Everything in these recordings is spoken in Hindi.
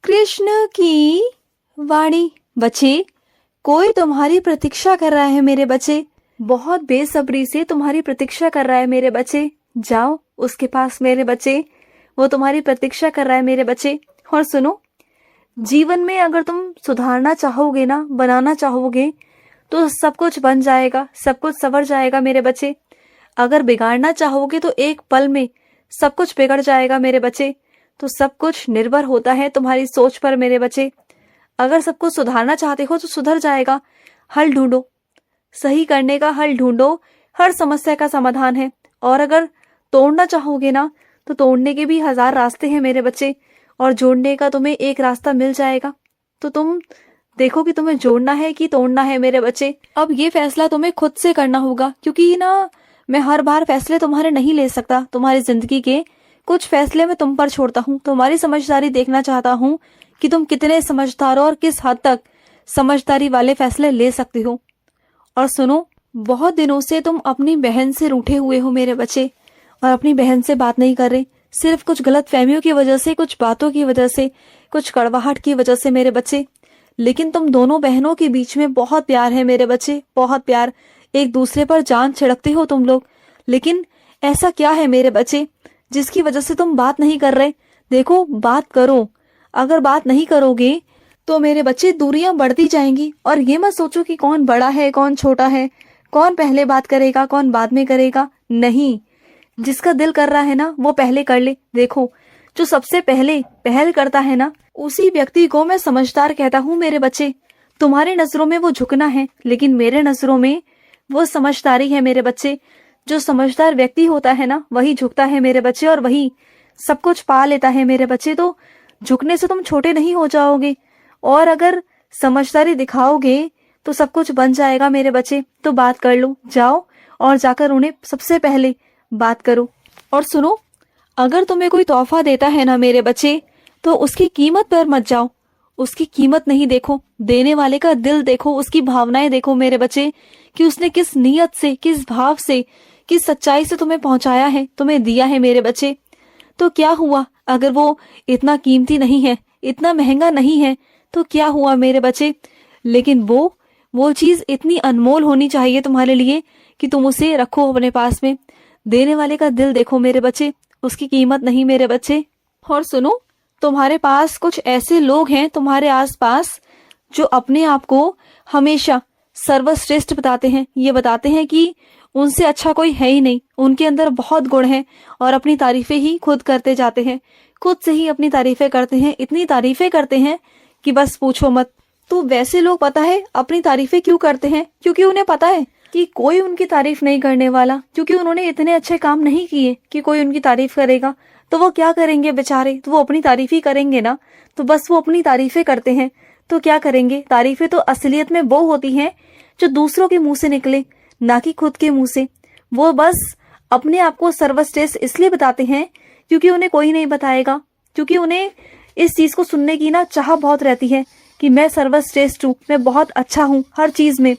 कृष्ण की वाणी। बच्चे, कोई तुम्हारी प्रतीक्षा कर रहा है मेरे बच्चे, बहुत बेसब्री से तुम्हारी प्रतीक्षा कर रहा है मेरे बच्चे। जाओ उसके पास मेरे बच्चे, वो तुम्हारी प्रतीक्षा कर रहा है मेरे बच्चे। और सुनो, जीवन में अगर तुम सुधारना चाहोगे ना, बनाना चाहोगे, तो सब कुछ बन जाएगा, सब कुछ संवर जाएगा मेरे बच्चे। अगर बिगाड़ना चाहोगे तो एक पल में सब कुछ बिगड़ जाएगा मेरे बच्चे। तो सब कुछ निर्भर होता है तुम्हारी सोच पर मेरे बच्चे। अगर सब कुछ सुधारना चाहते हो तो सुधर जाएगा। हल ढूंढो, सही करने का हल ढूंढो, हर समस्या का समाधान है। और अगर तोड़ना चाहोगे ना, तो तोड़ने के भी 1000 रास्ते हैं मेरे बच्चे, और जोड़ने का तुम्हें एक रास्ता मिल जाएगा। तो तुम देखो कि तुम्हें जोड़ना है कि तोड़ना है मेरे बच्चे। अब ये फैसला तुम्हें खुद से करना होगा, क्योंकि ना मैं हर बार फैसले तुम्हारे नहीं ले सकता। तुम्हारी जिंदगी के कुछ फैसले मैं तुम पर छोड़ता हूँ। तुम्हारी समझदारी देखना चाहता हूँ कि तुम कितने समझदार हो और किस हद तक समझदारी वाले फैसले ले सकते हो। और सुनो, बहुत दिनों से तुम अपनी बहन से रूठे हुए हो मेरे बच्चे, और अपनी बहन से बात नहीं कर रहे, सिर्फ कुछ गलत फहमियों की वजह से, कुछ बातों की वजह से, कुछ कड़वाहट की वजह से मेरे बच्चे। लेकिन तुम दोनों बहनों के बीच में बहुत प्यार है मेरे बच्चे, बहुत प्यार। एक दूसरे पर जान छिड़कते हो तुम लोग। लेकिन ऐसा क्या है मेरे बच्चे जिसकी वजह से तुम बात नहीं कर रहे? देखो, बात करो। अगर बात नहीं करोगे तो मेरे बच्चे दूरियां बढ़ती जाएंगी। और ये मत सोचो कि कौन बड़ा है कौन छोटा है, कौन पहले बात करेगा कौन बाद में करेगा। नहीं, जिसका दिल कर रहा है ना वो पहले कर ले। देखो, जो सबसे पहले पहल करता है ना, उसी व्यक्ति को मैं समझदार कहता हूँ मेरे बच्चे। तुम्हारे नजरों में वो झुकना है, लेकिन मेरे नजरों में वो समझदारी है मेरे बच्चे। जो समझदार व्यक्ति होता है ना, वही झुकता है मेरे बच्चे, और वही सब कुछ पा लेता है मेरे बच्चे। तो झुकने से तुम छोटे नहीं हो जाओगे, और अगर समझदारी दिखाओगे तो सब कुछ बन जाएगा मेरे बच्चे। तो बात कर लो, जाओ और जाकर उन्हें सबसे पहले बात करो। और सुनो, अगर तुम्हें कोई तोहफा देता है ना मेरे बच्चे, तो उसकी कीमत पर मत जाओ। उसकी कीमत नहीं देखो, देने वाले का दिल देखो, उसकी भावनाएं देखो मेरे बच्चे, कि उसने किस नीयत से, किस भाव से, किस सच्चाई से तुम्हें पहुंचाया है, तुम्हें दिया है मेरे बच्चे। तो क्या हुआ अगर वो इतना कीमती नहीं है, इतना महंगा नहीं है, तो क्या हुआ मेरे बच्चे? लेकिन वो चीज इतनी अनमोल होनी चाहिए तुम्हारे लिए कि तुम उसे रखो अपने पास में। देने वाले का दिल देखो मेरे बच्चे, उसकी कीमत नहीं मेरे बच्चे। और सुनो, तुम्हारे पास कुछ ऐसे लोग हैं तुम्हारे आसपास जो अपने आप को हमेशा सर्वश्रेष्ठ बताते हैं। ये बताते हैं कि उनसे अच्छा कोई है ही नहीं, उनके अंदर बहुत गुण है, और अपनी तारीफें ही खुद करते जाते हैं। खुद से ही अपनी तारीफें करते हैं, इतनी तारीफें करते हैं कि बस पूछो मत। तो वैसे लोग पता है अपनी तारीफें क्यों करते हैं? क्योंकि उन्हें पता है कि कोई उनकी तारीफ नहीं करने वाला, क्योंकि उन्होंने इतने अच्छे काम नहीं किए कि कोई उनकी तारीफ करेगा। तो वो क्या करेंगे बेचारे? तो वो अपनी तारीफ ही करेंगे ना। तो बस वो अपनी तारीफें करते हैं। तो क्या करेंगे? तारीफें तो असलियत में वो होती हैं जो दूसरों के मुंह से निकले, ना कि खुद के मुंह से। वो बस अपने आप को सर्वश्रेष्ठ इसलिए बताते हैं क्योंकि उन्हें कोई नहीं बताएगा, क्योंकि उन्हें इस चीज को सुनने की ना चाह बहुत रहती है कि मैं सर्वश्रेष्ठ हूँ, मैं बहुत अच्छा हूँ हर चीज में।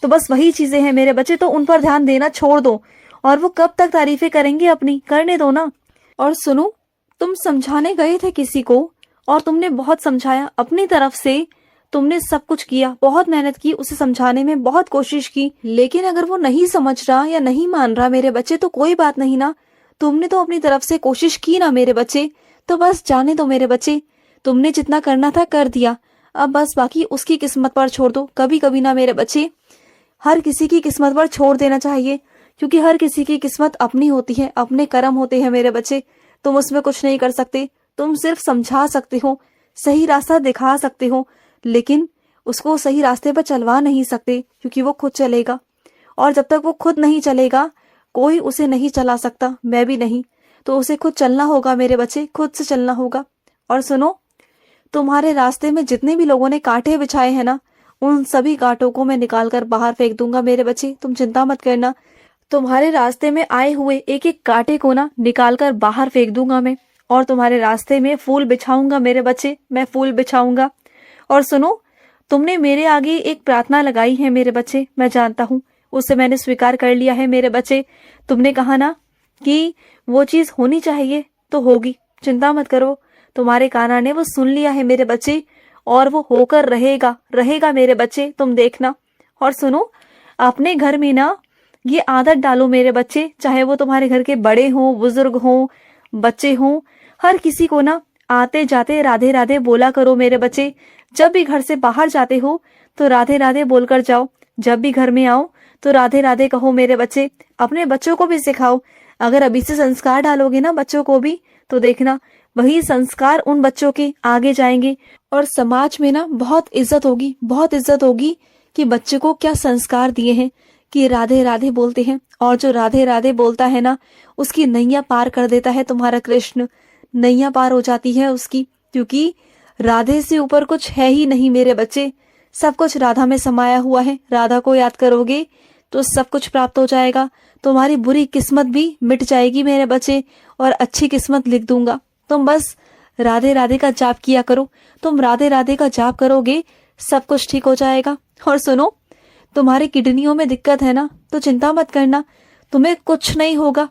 तो बस वही चीजें हैं मेरे बच्चे, तो उन पर ध्यान देना छोड़ दो। और वो कब तक तारीफें करेंगे अपनी? करने दो ना। और सुनो, तुम समझाने गए थे किसी को, और तुमने बहुत समझाया अपनी तरफ से, तुमने सब कुछ किया, बहुत मेहनत की, उसे समझाने में बहुत कोशिश की। लेकिन अगर वो नहीं समझ रहा या नहीं मान रहा मेरे बच्चे, तो कोई बात नहीं ना। तुमने तो अपनी तरफ से कोशिश की ना मेरे बच्चे। तो बस जाने दो मेरे बच्चे, तुमने जितना करना था कर दिया। अब बस बाकी उसकी किस्मत पर छोड़ दो। कभी कभी ना मेरे बच्चे, हर किसी की किस्मत पर छोड़ देना चाहिए, क्योंकि हर किसी की किस्मत अपनी होती है, अपने कर्म होते हैं मेरे बच्चे। तुम उसमें कुछ नहीं कर सकते, तुम सिर्फ समझा सकते हो, सही रास्ता दिखा सकते हो, लेकिन उसको सही रास्ते पर चलवा नहीं सकते, क्योंकि वो खुद चलेगा। और जब तक वो खुद नहीं चलेगा, कोई उसे नहीं चला सकता, मैं भी नहीं। तो उसे खुद चलना होगा मेरे बच्चे, खुद से चलना होगा। और सुनो, तुम्हारे रास्ते में जितने भी लोगों ने कांटे बिछाए हैं ना, उन सभी कांटों को मैं निकाल कर बाहर फेंक दूंगा मेरे बच्चे, तुम चिंता मत करना। तुम्हारे रास्ते में आए हुए एक एक कांटे को ना निकाल कर बाहर फेंक दूंगा मैं, और तुम्हारे रास्ते में फूल बिछाऊंगा मेरे बच्चे, मैं फूल बिछाऊंगा। और सुनो, तुमने मेरे आगे एक प्रार्थना लगाई है मेरे बच्चे, मैं जानता हूँ, उसे मैंने स्वीकार कर लिया है मेरे बच्चे। तुमने कहा ना कि वो चीज होनी चाहिए, तो होगी, चिंता मत करो। तुम्हारे कान्हा ने वो सुन लिया है मेरे बच्चे, और वो होकर रहेगा रहेगा मेरे बच्चे, तुम देखना। और सुनो, अपने घर में ना ये आदत डालो मेरे बच्चे, चाहे वो तुम्हारे घर के बड़े हों, बुजुर्ग हों, बच्चे हों, हर किसी को ना आते जाते राधे राधे बोला करो मेरे बच्चे। जब भी घर से बाहर जाते हो तो राधे राधे बोलकर जाओ, जब भी घर में आओ तो राधे राधे कहो मेरे बच्चे। अपने बच्चों को भी सिखाओ। अगर अभी से संस्कार डालोगे ना बच्चों को भी, तो देखना वही संस्कार उन बच्चों के आगे जाएंगे, और समाज में ना बहुत इज्जत होगी, बहुत इज्जत होगी कि बच्चे को क्या संस्कार दिए हैं कि राधे राधे बोलते हैं। और जो राधे राधे बोलता है ना, उसकी नैया पार कर देता है तुम्हारा कृष्ण, नैया पार हो जाती है उसकी, क्योंकि राधे से ऊपर कुछ है ही नहीं मेरे बच्चे। सब कुछ राधा में समाया हुआ है। राधा को याद करोगे तो सब कुछ प्राप्त हो जाएगा। तुम्हारी बुरी किस्मत भी मिट जाएगी मेरे बच्चे, और अच्छी किस्मत लिख दूंगा। तुम बस राधे राधे का जाप किया करो। तुम राधे राधे का जाप करोगे, सब कुछ ठीक हो जाएगा। और सुनो, तुम्हारी किडनियों में दिक्कत है ना, तो चिंता मत करना, तुम्हें कुछ नहीं होगा।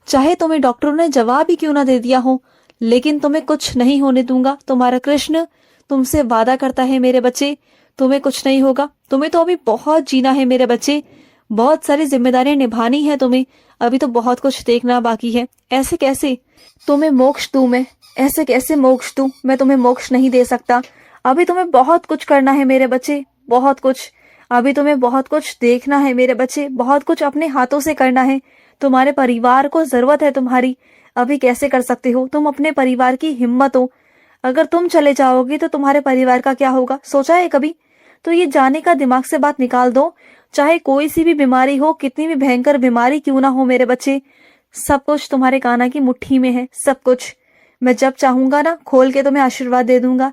चाहे तुम्हें डॉक्टरों ने जवाब ही क्यों ना दे दिया हो, लेकिन तुम्हें कुछ नहीं होने दूंगा। तुम्हारा कृष्ण तुमसे वादा करता है मेरे बच्चे, तुम्हें कुछ नहीं होगा। तुम्हें तो अभी बहुत जीना है मेरे बच्चे, बहुत सारी जिम्मेदारियां निभानी है तुम्हें। अभी तो बहुत कुछ देखना बाकी है। ऐसे कैसे तुम्हें मोक्ष दूं मैं, ऐसे कैसे मोक्ष दूं मैं? तुम्हें मोक्ष नहीं दे सकता। अभी तुम्हें बहुत कुछ करना है मेरे बच्चे, बहुत कुछ। अभी तुम्हें बहुत कुछ देखना है मेरे बच्चे, बहुत कुछ अपने हाथों से करना है। तुम्हारे परिवार को जरूरत है तुम्हारी। अभी कैसे कर सकते हो? तुम अपने परिवार की हिम्मत हो। अगर तुम चले जाओगे तो तुम्हारे परिवार का क्या होगा, सोचा है कभी? तो ये जाने का दिमाग से बात निकाल दो। चाहे कोई सी भी बीमारी हो, कितनी भी भयंकर बीमारी क्यों ना हो मेरे बच्चे, सब कुछ तुम्हारे कान्हा की मुट्ठी में है, सब कुछ। मैं जब चाहूंगा ना खोल के तुम्हें आशीर्वाद दे दूंगा।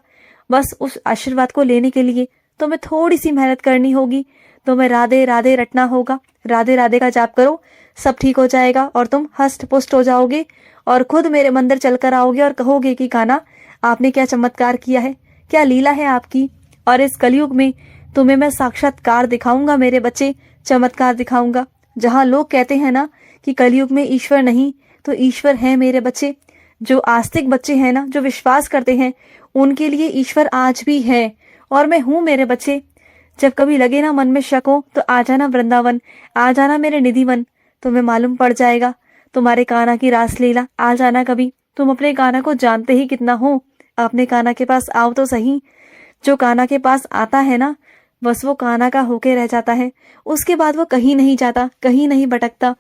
बस उस आशीर्वाद को लेने के लिए तुम्हें थोड़ी सी मेहनत करनी होगी। तुम्हें राधे राधे रटना होगा, राधे राधे का जाप करो, सब ठीक हो जाएगा और तुम हष्ट पुष्ट हो जाओगे। और खुद मेरे मंदिर चलकर आओगे और कहोगे कि कान्हा आपने क्या चमत्कार किया है, क्या लीला है आपकी। और इस कलयुग में तुम्हें मैं साक्षात्कार दिखाऊंगा मेरे बच्चे, चमत्कार दिखाऊंगा। जहां लोग कहते हैं ना कि कलयुग में ईश्वर नहीं, तो ईश्वर है मेरे बच्चे। जो आस्तिक बच्चे हैं ना, जो विश्वास करते हैं, उनके लिए ईश्वर आज भी है, और मैं हूं मेरे बच्चे। जब कभी लगे ना मन में शक हो तो आ जाना वृंदावन, आ जाना मेरे निधिवन, तुम्हें मालूम पड़ जाएगा तुम्हारे कान्हा की रासलीला। आ जाना कभी, तुम अपने कान्हा को जानते ही कितना हो। अपने कान्हा के पास आओ तो सही। जो कान्हा के पास आता है ना, बस वो कान्हा का होके रह जाता है। उसके बाद वो कहीं नहीं जाता, कहीं नहीं भटकता।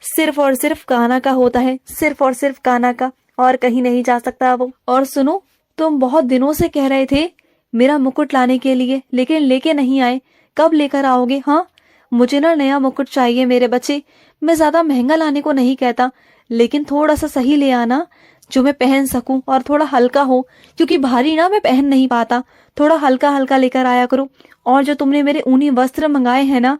सिर्फ और सिर्फ कान्हा का होता है, सिर्फ और सिर्फ कान्हा का, और कहीं नहीं जा सकता वो। और सुनो, तुम बहुत दिनों से कह रहे थे मेरा मुकुट लाने के लिए, लेकिन लेके नहीं आए। कब लेकर आओगे? हाँ, मुझे ना नया मुकुट चाहिए मेरे बच्चे। मैं ज्यादा महंगा लाने को नहीं कहता, लेकिन थोड़ा सा सही ले आना जो मैं पहन सकूं, और थोड़ा हल्का हो, क्योंकि भारी ना मैं पहन नहीं पाता। थोड़ा हल्का हल्का लेकर आया करो। और जो तुमने मेरे ऊनी वस्त्र मंगाए हैं ना,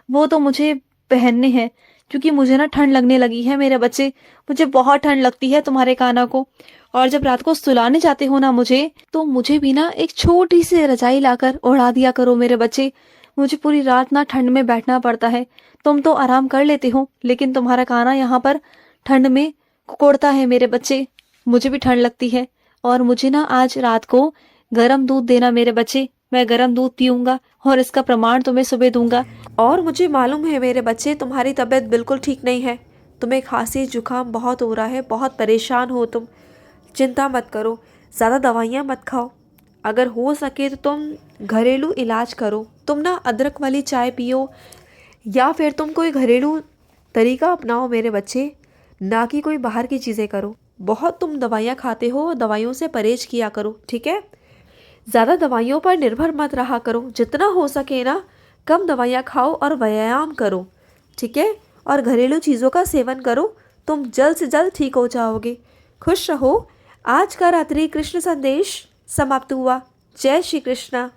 वो तो मुझे पहनने हैं, क्योंकि मुझे ना ठंड लगने लगी है मेरे बच्चे। मुझे बहुत ठंड लगती है तुम्हारे कान्हा को। और जब रात को सुलाने जाते हो ना मुझे, तो मुझे भी ना एक छोटी सी रजाई लाकर ओढ़ा दिया करो मेरे बच्चे। मुझे पूरी रात ना ठंड में बैठना पड़ता है। तुम तो आराम कर लेते हो, लेकिन तुम्हारा कान्हा यहाँ पर ठंड में कुकोड़ता है मेरे बच्चे। मुझे भी ठंड लगती है, और मुझे ना आज रात को गर्म दूध देना मेरे बच्चे। मैं गर्म दूध पीऊंगा, और इसका प्रमाण तुम्हें सुबह दूंगा। और मुझे मालूम है मेरे बच्चे, तुम्हारी तबीयत बिल्कुल ठीक नहीं है। तुम्हें खांसी जुकाम बहुत हो रहा है, बहुत परेशान हो तुम। चिंता मत करो, ज़्यादा दवाइयाँ मत खाओ। अगर हो सके तो तुम घरेलू इलाज करो। तुम ना अदरक वाली चाय पियो, या फिर तुम कोई घरेलू तरीका अपनाओ मेरे बच्चे, ना कि कोई बाहर की चीज़ें करो। बहुत तुम दवाइयाँ खाते हो, दवाइयों से परहेज किया करो, ठीक है? ज़्यादा दवाइयों पर निर्भर मत रहा करो। जितना हो सके ना कम दवाइयाँ खाओ और व्यायाम करो, ठीक है? और घरेलू चीज़ों का सेवन करो, तुम जल्द से जल्द ठीक हो जाओगे। खुश रहो। आज का रात्रि कृष्ण संदेश समाप्त हुआ। जय श्री कृष्णा।